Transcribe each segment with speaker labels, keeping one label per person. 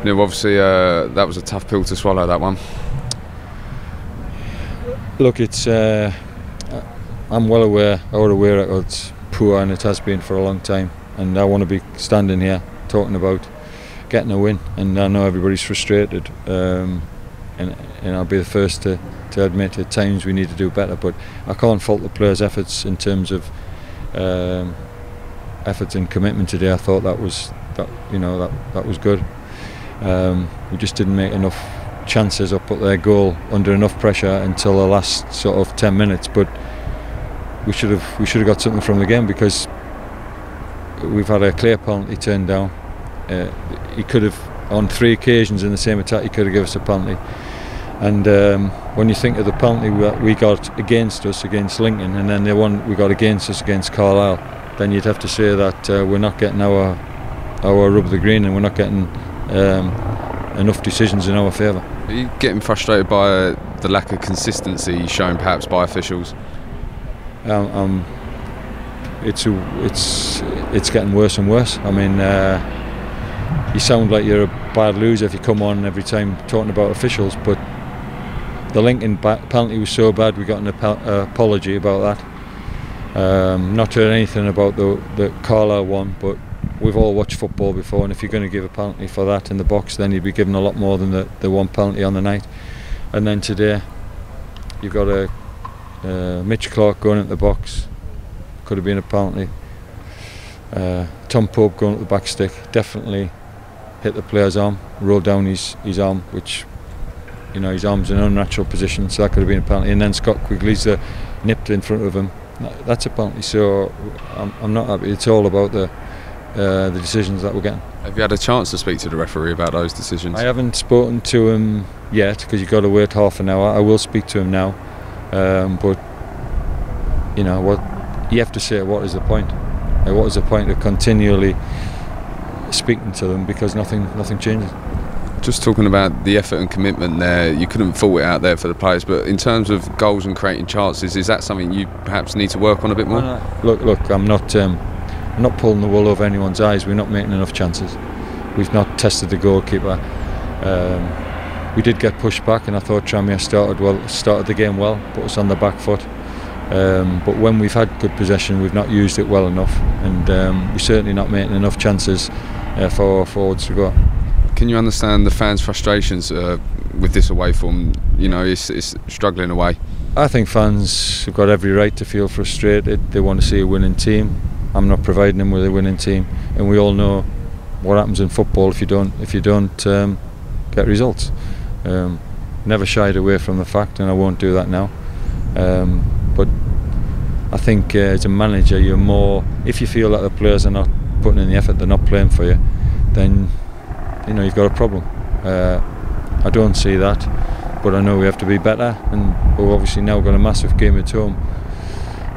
Speaker 1: Neil, obviously that was a tough pill to swallow, that one.
Speaker 2: Look, it's I'm well aware it's poor, and it has been for a long time, and I want to be standing here talking about getting a win, and I know everybody's frustrated, and I'll be the first to admit at times we need to do better, but I can't fault the players' efforts in terms of efforts and commitment today. I thought that was good. We just didn't make enough chances or put their goal under enough pressure until the last sort of 10 minutes, but we should have got something from the game, because we've had a clear penalty turned down. He could have, on 3 occasions in the same attack, he could have given us a penalty. And when you think of the penalty we got against us against Lincoln, and then the one we got against us against Carlisle, then you'd have to say that we're not getting our rub of the green, and we're not getting enough decisions in our favour.
Speaker 1: Are you getting frustrated by the lack of consistency shown perhaps by officials?
Speaker 2: It's getting worse and worse. I mean, you sound like you're a bad loser if you come on every time talking about officials, but the Lincoln penalty was so bad we got an apology about that. Not heard anything about the Carlisle one, but we've all watched football before, and if you're going to give a penalty for that in the box, then you'd be given a lot more than the one penalty on the night. And then today you've got a Mitch Clark going into the box, could have been a penalty. Tom Pope going at the back stick, definitely hit the player's arm, rolled down his arm, which, you know, his arm's in an unnatural position, so that could have been a penalty. And then Scott Quigley's nipped in front of him, that's a penalty. So I'm not happy. It's all about the decisions that we're getting.
Speaker 1: Have you had a chance to speak to the referee about those decisions?
Speaker 2: I haven't spoken to him yet, because you've got to wait half an hour. I will speak to him now, but you know what, you have to say, what is the point? What is the point of continually speaking to them, because nothing changes?
Speaker 1: Just talking about the effort and commitment there, you couldn't fault it out there for the players, but in terms of goals and creating chances, is that something you perhaps need to work on a bit more?
Speaker 2: Look, I'm not pulling the wool over anyone's eyes. We're not making enough chances. We've not tested the goalkeeper. We did get pushed back, and I thought Tranmere started the game well, put us on the back foot. But when we've had good possession, we've not used it well enough, and we're certainly not making enough chances for our forwards to go.
Speaker 1: Can you understand the fans' frustrations with this away form? You know, it's struggling away.
Speaker 2: I think fans have got every right to feel frustrated. They want to see a winning team. I'm not providing them with a winning team, and we all know what happens in football if you don't get results. Never shied away from the fact, and I won't do that now. But I think as a manager, you're more, if you feel that the players are not putting in the effort, they're not playing for you, then you know you've got a problem. I don't see that, but I know we have to be better, and we've obviously now got a massive game at home,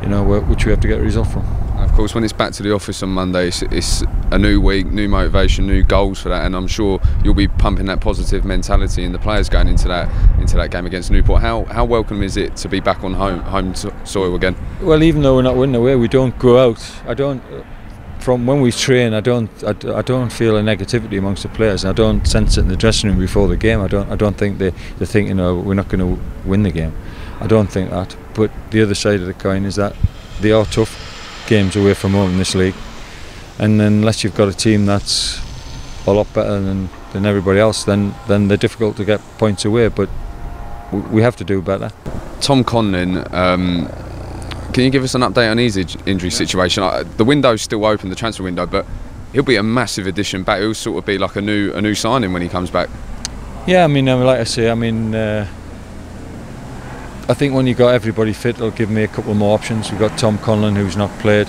Speaker 2: you know, which we have to get a result from.
Speaker 1: Of course, when it's back to the office on Monday, it's a new week, new motivation, new goals for that, and I'm sure you'll be pumping that positive mentality in the players going into that game against Newport. How welcome is it to be back on home soil again? Well,
Speaker 2: even though we're not winning away, we don't go out. From when we train, I don't feel a negativity amongst the players. I don't sense it in the dressing room before the game. I don't think they're thinking, we're not going to win the game. I don't think that. But the other side of the coin is that they are tough games away from home in this league, and unless you've got a team that's a lot better than everybody else, then they're difficult to get points away. But we have to do better.
Speaker 1: Tom Conlon, can you give us an update on his injury situation? The window's still open, the transfer window, but he'll be a massive addition back. He'll sort of be like a new signing when he comes back.
Speaker 2: Yeah, I mean, like I say, I think when you got everybody fit, it'll give me a couple more options. We've got Tom Conlon, who's not played,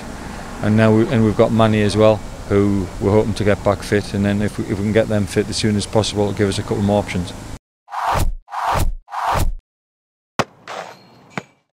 Speaker 2: and now we've got Manny as well, who we're hoping to get back fit. And then if we can get them fit as soon as possible, it'll give us a couple more options.